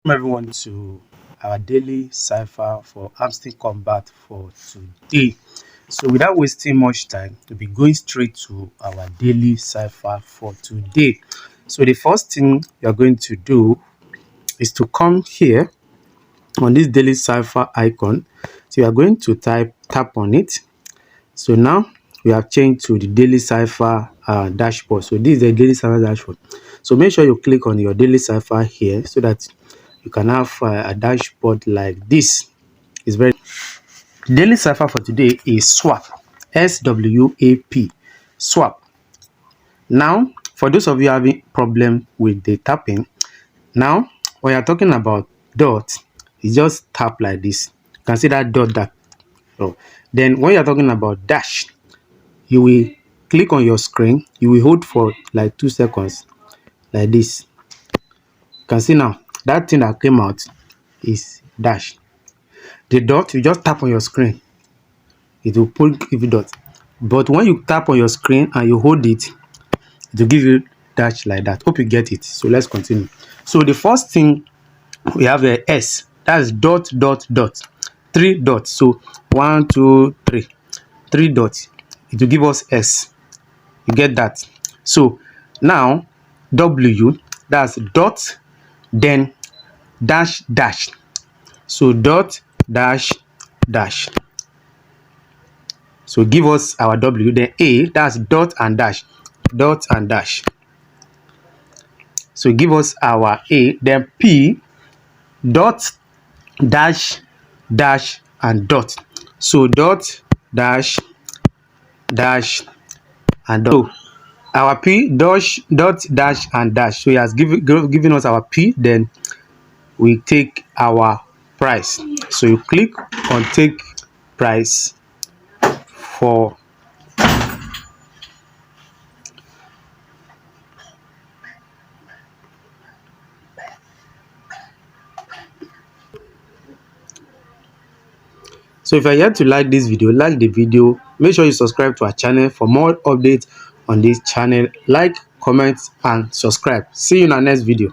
Welcome everyone to our daily cipher for HAMSTER KOMBAT for today. So without wasting much time, we'll be going straight to our daily cipher for today. So the first thing you're going to do is to come here on this daily cipher icon. So you are going to tap on it. So now we have changed to the daily cipher dashboard. So this is the daily cipher dashboard. So make sure you click on your daily cipher here so that you can have a dashboard like this. It's very daily cipher for today is swap, SWAP, swap. Now for those of you having problem with the tapping, now when you're talking about dot, you just tap like this. You can see that dot that. So then when you're talking about dash, you will click on your screen, you will hold for like 2 seconds like this. You can see now that thing that came out is dash. The dot, you just tap on your screen, it will give you dot. But when you tap on your screen and you hold it, it will give you dash like that. Hope you get it. So let's continue. So the first thing we have the S, that's dot dot dot, 3 dots. So 1 2 3, 3 dots, it will give us S. You get that? So now W, that's dot then dash dash. So dot dash dash. So give us our W. Then A, that's dot and dash, dot and dash. So give us our A. Then P, dot dash dash and dot. So dot dash dash and dot. So our P, dash dot dash and dash. So he has given us our P. Then we take our price. So you click on take price for so if you're here to like this video, like the video, make sure you subscribe to our channel for more updates on this channel. Like, comment and subscribe. See you in our next video.